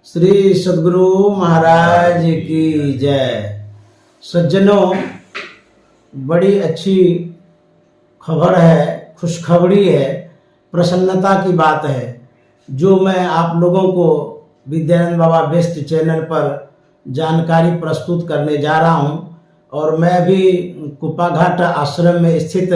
श्री सद्गुरु महाराज की जय। सज्जनों, बड़ी अच्छी खबर है, खुशखबरी है, प्रसन्नता की बात है जो मैं आप लोगों को विद्यानंद बाबा बेस्ट चैनल पर जानकारी प्रस्तुत करने जा रहा हूं। और मैं भी कुप्पाघाट आश्रम में स्थित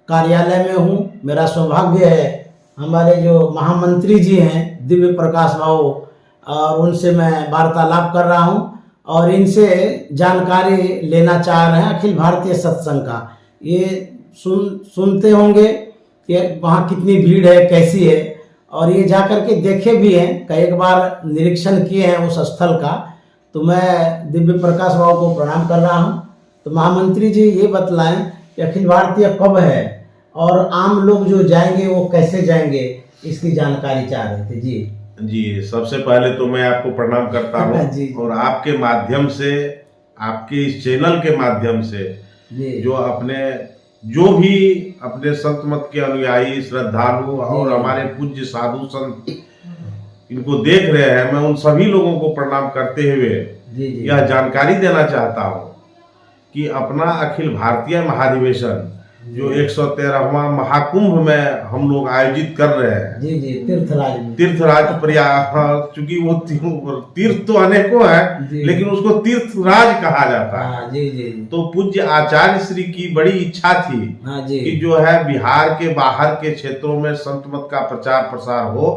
कार्यालय में हूं। मेरा सौभाग्य है, हमारे जो महामंत्री जी हैं दिव्य प्रकाश बाबू, और उनसे मैं वार्तालाप कर रहा हूं और इनसे जानकारी लेना चाह रहे हैं अखिल भारतीय सत्संग का। ये सुनते होंगे कि वहाँ कितनी भीड़ है, कैसी है, और ये जाकर के देखे भी हैं, कई एक बार निरीक्षण किए हैं उस स्थल का। तो मैं दिव्य प्रकाश बाबू को प्रणाम कर रहा हूँ। तो महामंत्री जी ये बतलाएं कि अखिल भारतीय कब है और आम लोग जो जाएंगे वो कैसे जाएंगे, इसकी जानकारी चाह रहे थे जी। जी, सबसे पहले तो मैं आपको प्रणाम करता हूँ और आपके माध्यम से, आपके इस चैनल के माध्यम से जो भी अपने संत मत के अनुयायी, श्रद्धालु और हमारे पूज्य साधु संत इनको देख रहे हैं, मैं उन सभी लोगों को प्रणाम करते हुए यह जानकारी देना चाहता हूँ कि अपना अखिल भारतीय महाधिवेशन जो 113वां महाकुंभ में हम लोग आयोजित कर रहे हैं, जी तीर्थराज प्रयाग, चूंकि वो तीर्थ तो अनेकों है लेकिन उसको तीर्थराज कहा जाता है। जी। तो पूज्य आचार्य श्री की बड़ी इच्छा थी कि जो है बिहार के बाहर के क्षेत्रों में संत मत का प्रचार प्रसार हो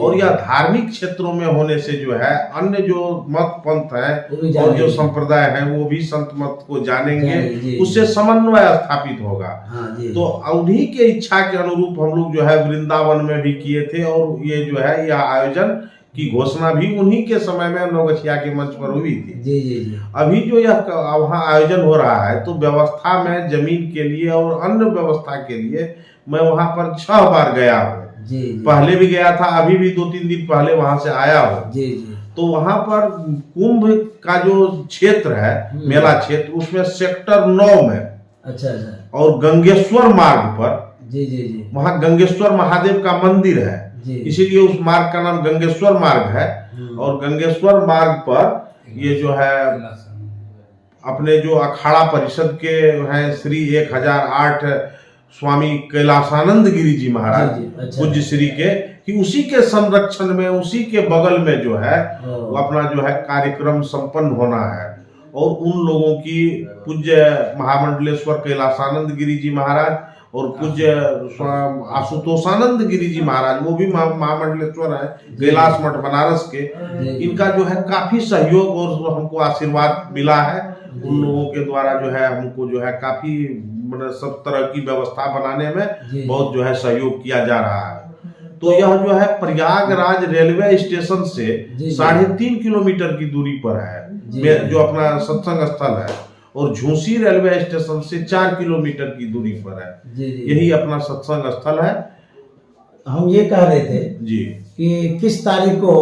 और यह धार्मिक क्षेत्रों में होने से जो है अन्य जो मत पंथ है और जो संप्रदाय है वो भी संत मत को जानेंगे, उससे समन्वय स्थापित होगा। तो उन्हीं के इच्छा के अनुरूप हम लोग जो है वृंदावन में भी किए थे और ये जो है यह आयोजन की घोषणा भी उन्हीं के समय में नौगछिया के मंच पर हुई थी। जी। अभी जो यह वहाँ आयोजन हो रहा है तो व्यवस्था में जमीन के लिए और अन्य व्यवस्था के लिए मैं वहाँ पर 6 बार गया हूँ। पहले भी गया था, अभी भी 2-3 दिन पहले वहाँ से आया हूँ। तो वहाँ पर कुंभ का जो क्षेत्र है, मेला क्षेत्र, उसमें सेक्टर 9 में अच्छा और गंगेश्वर मार्ग पर जी वहाँ गंगेश्वर महादेव का मंदिर है, इसीलिए उस मार्ग का नाम गंगेश्वर मार्ग है। और गंगेश्वर मार्ग पर ये जो है अपने जो अखाड़ा परिषद के हैं श्री 1008 स्वामी कैलासानंद गिरी जी महाराज पूज्य श्री के, कि उसी के संरक्षण में, उसी के बगल में जो है अपना जो है कार्यक्रम संपन्न होना है। और उन लोगों की पूज्य महामंडलेश्वर कैलासानंद गिरी जी महाराज और पूज्य आशुतोषानंद गिरी जी महाराज, वो भी महामंडलेश्वर है कैलाश मठ बनारस के, इनका जो है काफी सहयोग और हमको आशीर्वाद मिला है। उन लोगों के द्वारा जो है हमको जो है काफी मतलब सब तरह की व्यवस्था बनाने में बहुत जो है सहयोग किया जा रहा है। तो यह जो है प्रयागराज रेलवे स्टेशन से 3.5 किलोमीटर की दूरी पर है जो अपना सत्संग स्थल है, और झूसी रेलवे स्टेशन से 4 किलोमीटर की दूरी पर है। यही अपना सत्संग स्थल है। हम ये कह रहे थे जी कि किस तारीख को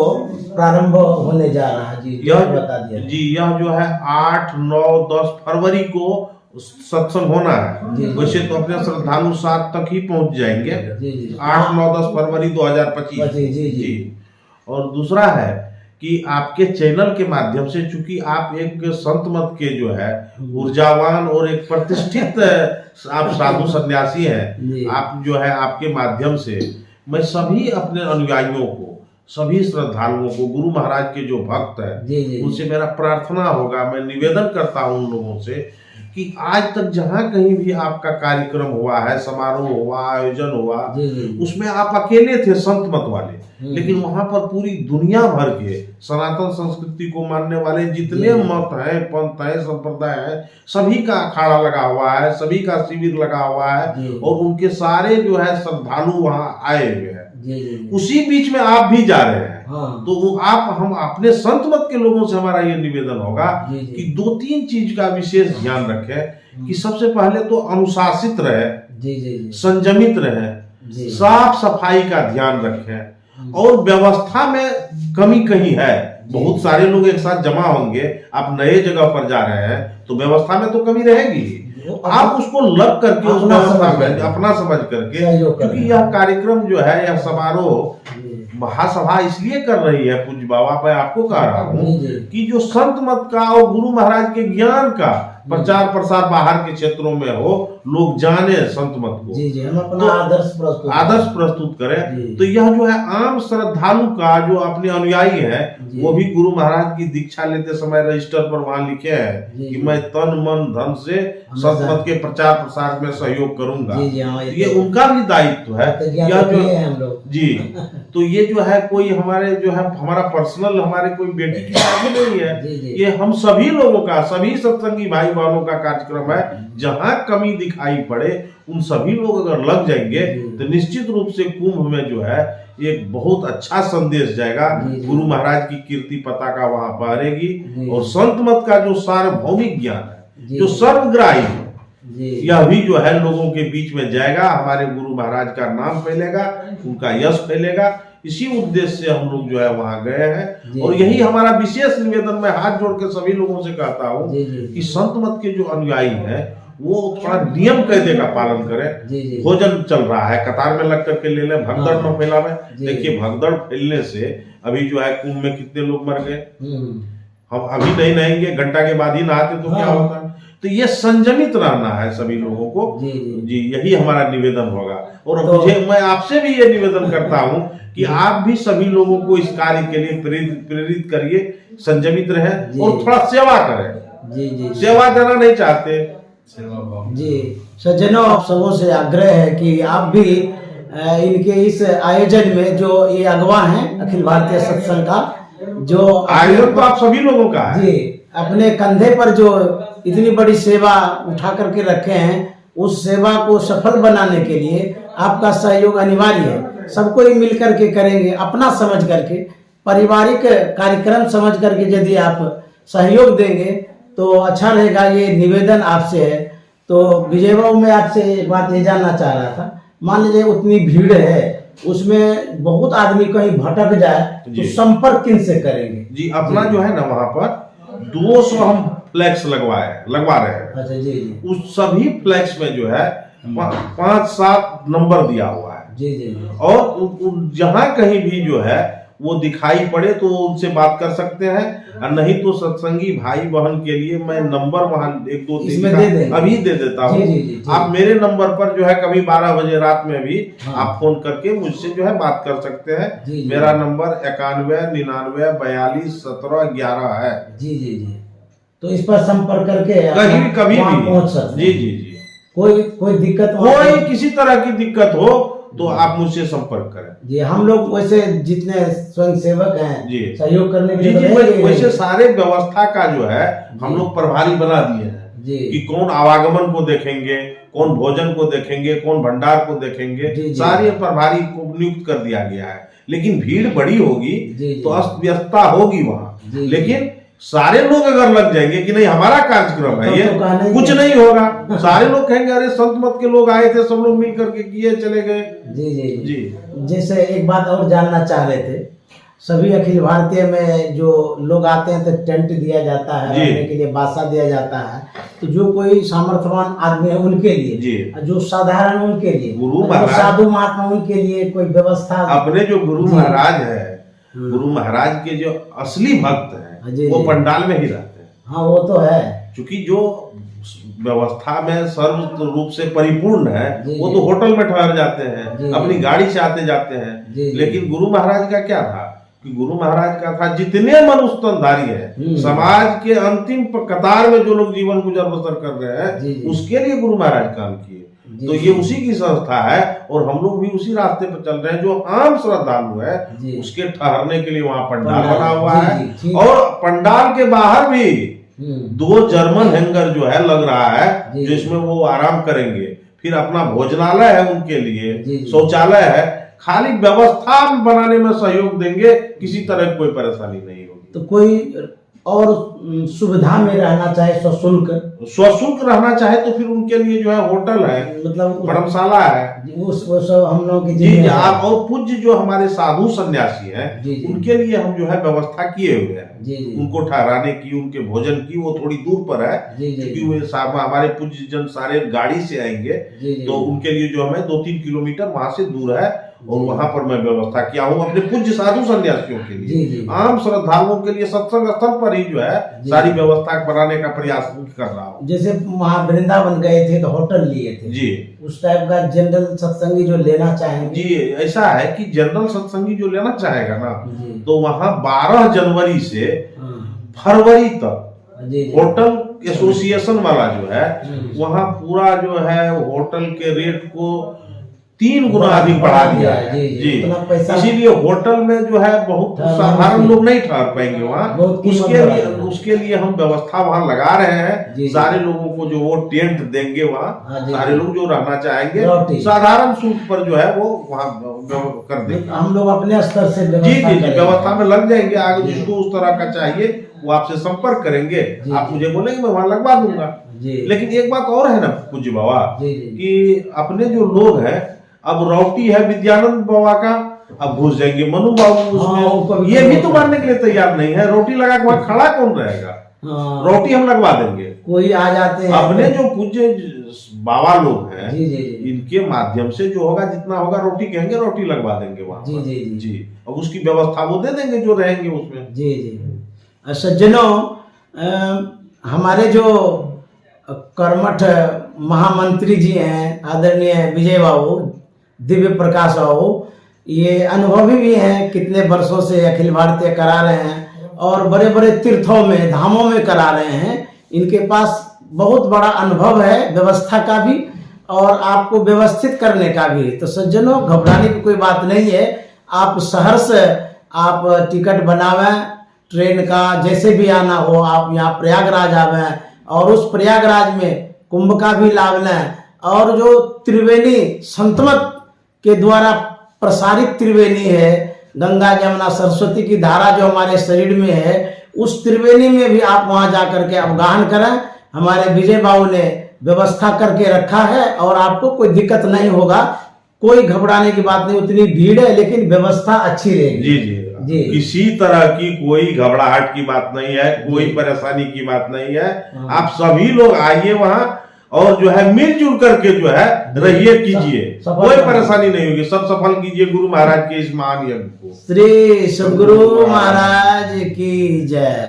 प्रारंभ होने जा रहा है जी, यह बता दिया जी। यह जो है 8, 9, 10 फरवरी को सत्संग होना है। वैसे तो अपने श्रद्धालु 7 तक ही पहुंच जाएंगे। 8, 9, 10 फरवरी 2025 जी। और दूसरा है कि आपके चैनल के माध्यम से, चूंकि आप एक संत मत के जो है ऊर्जावान और एक प्रतिष्ठित आप साधु सन्यासी हैं, आप जो है आपके माध्यम से मैं सभी अपने अनुयायियों को, सभी श्रद्धालुओं को, गुरु महाराज के जो भक्त है उनसे मेरा प्रार्थना होगा, मैं निवेदन करता हूं उन लोगों से कि आज तक जहां कहीं भी आपका कार्यक्रम हुआ है, समारोह हुआ, आयोजन हुआ, उसमें आप अकेले थे संत मत वाले, लेकिन वहां पर पूरी दुनिया भर के सनातन संस्कृति को मानने वाले जितने मत हैं, पंथ हैं, संप्रदाय हैं, सभी का अखाड़ा लगा हुआ है, सभी का शिविर लगा हुआ है और उनके सारे जो है श्रद्धालु वहां आए हुए हैं। उसी बीच में आप भी जा रहे हैं। तो आप, हम अपने संत मत के लोगों से हमारा ये निवेदन होगा कि 2-3 चीज का विशेष ध्यान रखें कि सबसे पहले तो अनुशासित रहे, संयमित रहे, साफ सफाई का ध्यान रखें और व्यवस्था में कमी कहीं है। बहुत सारे लोग एक साथ जमा होंगे, आप नए जगह पर जा रहे हैं तो व्यवस्था में तो कमी रहेगी, आप उसको लग करके उस व्यवस्था में अपना समझ करके, क्योंकि यह कार्यक्रम जो है, यह समारोह महासभा इसलिए कर रही है पूज्य बाबा, मैं आपको कह रहा हूँ जी, जी। कि जो संत मत का और गुरु महाराज के ज्ञान का प्रचार प्रसार बाहर के क्षेत्रों में हो, लोग जाने संत मत को, जी जी, हम अपना तो आदर्श प्रस्तुत करें। जी। तो यह जो है आम श्रद्धालु का जो अपने अनुयायी है, जी। वो भी गुरु महाराज की दीक्षा लेते समय रजिस्टर पर वहां लिखे हैं जी, कि जी। मैं तन मन धन से संत मत के प्रचार प्रसार में सहयोग करूंगा। जी जी, हाँ, ये उनका भी दायित्व है। यह जो हम लोग जी, तो ये जो है कोई हमारे जो है हमारा पर्सनल हमारे कोई बेटी की शादी नहीं है, जी, जी। ये हम सभी लोगों का, सभी सत्संगी भाई बहनों का कार्यक्रम है। जहां कमी दिखाई पड़े उन सभी लोग अगर लग जाएंगे तो निश्चित रूप से कुंभ में जो है एक बहुत अच्छा संदेश जाएगा। गुरु महाराज की कीर्ति पताका वहां फहरेगी और संत मत का जो सार्वभौमिक ज्ञान है, जो सर्वग्राही है, यह भी जो है लोगों के बीच में जाएगा। हमारे गुरु महाराज का नाम फैलेगा, उनका यश फैलेगा। इसी उद्देश्य से हम लोग जो है वहां गए हैं और यही हमारा विशेष निवेदन मैं हाथ जोड़ के सभी लोगों से कहता हूँ कि संत मत के जो अनुयायी हैं वो थोड़ा नियम कायदे का पालन करें। भोजन चल रहा है, कतार में लग करके ले लें, भगदड़ न फैलावे। देखिए भगदड़ फैलने से अभी जो है कुंभ में कितने लोग मर गए। हम अभी नहीं नहाएंगे, घंटा के बाद ही नहाते तो क्या होता है। तो ये संयमित रहना है सभी लोगों को। जी, यही हमारा निवेदन होगा। और मुझे मैं आपसे भी ये निवेदन करता हूँ कि आप भी सभी लोगों को इस कार्य के लिए प्रेरित करिए, संयमित रहें और थोड़ा सेवा करें। जी, सेवा देना नहीं चाहते। जी सज्जनों, आप सबों से आग्रह है कि आप भी इनके इस आयोजन में, जो ये अगवा हैं अखिल भारतीय सत्संग का, जो आयोजन तो आप सभी लोगों का है, जी, अपने कंधे पर जो इतनी बड़ी सेवा उठा करके रखे हैं, उस सेवा को सफल बनाने के लिए आपका सहयोग अनिवार्य है। सबको ही मिल करके करेंगे, अपना समझ करके, पारिवारिक कार्यक्रम समझ करके यदि आप सहयोग देंगे तो अच्छा रहेगा। ये निवेदन आपसे है। तो विजय बाबू, मैं आपसे एक बात ये जानना चाह रहा था, मान लीजिए उतनी भीड़ है, उसमें बहुत आदमी कहीं भटक जाए तो संपर्क किन से करेंगे? जी, अपना जो है ना वहां पर 200 हम फ्लैक्स लगवा रहे हैं। अच्छा जी। उस सभी फ्लैक्स में जो है 5-7 नंबर दिया हुआ है। जी। और जहां कहीं भी जो है वो दिखाई पड़े तो उनसे बात कर सकते हैं, और नहीं तो सत्संगी भाई बहन के लिए मैं नंबर वहां 1-2-3 अभी दे देता हूँ। आप मेरे नंबर पर जो है कभी 12 बजे रात में भी आप फोन करके मुझसे जो है बात कर सकते हैं। मेरा नंबर 91 99 42 17 11 है। जी। तो इस पर संपर्क करके कभी भी पहुंच सकते हैं। जी। कोई दिक्कत, कोई किसी तरह की दिक्कत हो तो आप मुझसे संपर्क करें। जी, हम लोग वैसे जितने स्वयं सेवक हैं सहयोग करने के लिए वैसे सारे व्यवस्था का जो है हम लोग प्रभारी बना दिए हैं कि कौन आवागमन को देखेंगे, कौन भोजन को देखेंगे, कौन भंडार को देखेंगे, सारे प्रभारी को नियुक्त कर दिया गया है। लेकिन भीड़ बड़ी होगी तो अस्त व्यस्तता होगी वहाँ, लेकिन सारे लोग अगर लग जाएंगे कि नहीं हमारा कार्यक्रम है, ये कुछ नहीं होगा। सारे लोग कहेंगे अरे संत मत के लोग आए थे, सब लोग मिल करके किए चले गए। जी। जैसे एक बात और जानना चाह रहे थे, सभी अखिल भारतीय में जो लोग आते हैं तो टेंट दिया जाता है, रहने के लिए बासा दिया जाता है। तो जो कोई सामर्थ्यवान आदमी है उनके लिए, जो साधारण उनके लिए, गुरु महाराज, साधु महात्मा उनके लिए कोई व्यवस्था? अपने जो गुरु महाराज है, गुरु महाराज के जो असली भक्त है वो पंडाल में ही रहते हैं। हाँ, वो तो है, क्योंकि जो व्यवस्था में सर्व रूप से परिपूर्ण है वो तो होटल में ठहर जाते हैं, अपनी गाड़ी से आते जाते हैं। लेकिन गुरु महाराज का क्या था कि गुरु महाराज का था जितने मनुष्य तनधारी है, समाज के अंतिम कतार में जो लोग जीवन गुजर बसर कर रहे हैं, उसके लिए गुरु महाराज काम किए। तो ये उसी की संस्था है और हम लोग भी उसी रास्ते पर चल रहे हैं। जो आम श्रद्धालु है उसके ठहरने के लिए वहाँ पंडाल बना हुआ है, और पंडाल के बाहर भी 2 जर्मन हैंगर जो है लग रहा है, जो इसमें वो आराम करेंगे। फिर अपना भोजनालय है उनके लिए, शौचालय है। खाली व्यवस्था बनाने में सहयोग देंगे, किसी तरह कोई परेशानी नहीं होगी। तो कोई और सुविधा में रहना चाहे, स्वशुल्क रहना चाहे तो फिर उनके लिए जो है होटल है, मतलब धर्मशाला है, वो सब हम लोग की। जी, आप और पूज्य जो हमारे साधु सन्यासी हैं उनके लिए हम जो है व्यवस्था किए हुए हैं। उनको ठहराने की, उनके भोजन की, वो थोड़ी दूर पर है क्योंकि वे हमारे पूज्य जन सारे गाड़ी से आएंगे, तो उनके लिए जो हमें 2-3 किलोमीटर वहां से दूर है। और वहां पर मैं व्यवस्था किया हूँ अपने पूज्य साधु संन्यासियों के जी, लिए, जी। आम श्रद्धालुओं के लिए सत्संग स्थल पर ही जो है जी। सारी व्यवस्था बनाने का प्रयास कर रहा हूँ। जैसे वहाँ वृंदावन गए थे तो होटल लिए थे जी उस टाइप का जनरल सत्संगी जो लेना चाहेंगे। जी, ऐसा है कि जनरल सत्संगी जो लेना चाहेगा ना, जी। तो वहाँ 12 जनवरी से हाँ। फरवरी तक जी, जी। होटल एसोसिएशन वाला जो है जी। वहाँ पूरा जो है होटल के रेट को 3 गुना अधिक बढ़ा दिया है। जी, जी। उतना पैसा इसीलिए होटल में जो है बहुत ठहरना साधारण मुश्किल। लोग नहीं ठहर पाएंगे वहाँ। बहुत कीमत उसके लिए हम व्यवस्था वहाँ लगा रहे हैं। जी, जी। सारे लोगों को जो वो टेंट देंगे हाँ, वहाँ, जी, सारे जी। लोग जो रहना चाहेंगे रोटी। साधारण सूट पर जो है वो वहाँ कर देंगे। हम लोग अपने स्तर से जी व्यवस्था जी जी, करेंगे। व्यवस्था में लग जाएंगे। आगे जी। जिसको उस तरह का चाहिए वो आपसे संपर्क करेंगे, जी, आप जी। मुझे बोलेंगे मैं वहां लगवा दूंगा। जी। लेकिन एक बात और है ना पूज्य बाबा, जी, जी। कि अपने जो लोग हैं, अब रोटी है विद्यानंद बाबा का, अब घुस जाएंगे मनु बाबू हाँ, ऊपर उसमें, भी ये भी तो तो मानने के लिए तैयार नहीं है। रोटी लगा के वहां खड़ा कौन रहेगा? हाँ। रोटी हम लगवा देंगे। कोई आ जाते हैं अपने जो पूज्य बाबा लोग हैं, जी, जी, जी। इनके माध्यम से जो होगा, जितना होगा रोटी कहेंगे रोटी लगवा देंगे वहां जी, पर। जी, जी। जी, अब उसकी व्यवस्था वो दे देंगे जो रहेंगे उसमें। जी जी। सज्जनों, हमारे जो कर्मठ महामंत्री जी हैं आदरणीय विजय बाबू, दिव्य प्रकाश बाबू, ये अनुभवी भी हैं, कितने वर्षों से अखिल भारतीय करा रहे हैं और बड़े बड़े तीर्थों में धामों में करा रहे हैं। इनके पास बहुत बड़ा अनुभव है व्यवस्था का भी और आपको व्यवस्थित करने का भी। तो सज्जनों, घबराने की कोई बात नहीं है। आप सहर्ष आप टिकट बनावें, ट्रेन का जैसे भी आना हो, आप यहाँ प्रयागराज आवें और उस प्रयागराज में कुंभ का भी लाभ लें। और जो त्रिवेणी संतमत के द्वारा प्रसारित त्रिवेणी है, गंगा जमुना सरस्वती की धारा जो हमारे शरीर में है, उस त्रिवेणी में भी आप वहां जाकर के अवगाहन करें। हमारे विजय बाबू ने व्यवस्था करके रखा है और आपको कोई दिक्कत नहीं होगा। कोई घबराने की बात नहीं, उतनी भीड़ है लेकिन व्यवस्था अच्छी रहेगी। जी जी जी। किसी तरह की कोई घबराहट की बात नहीं है, कोई परेशानी की बात नहीं है। आप सभी लोग आइए वहां और जो है मिलजुल करके जो है रहिए, कीजिए, कोई परेशानी नहीं होगी। सब सफल कीजिए गुरु महाराज के इस महान यज्ञ को। श्री सद्गुरु महाराज की जय।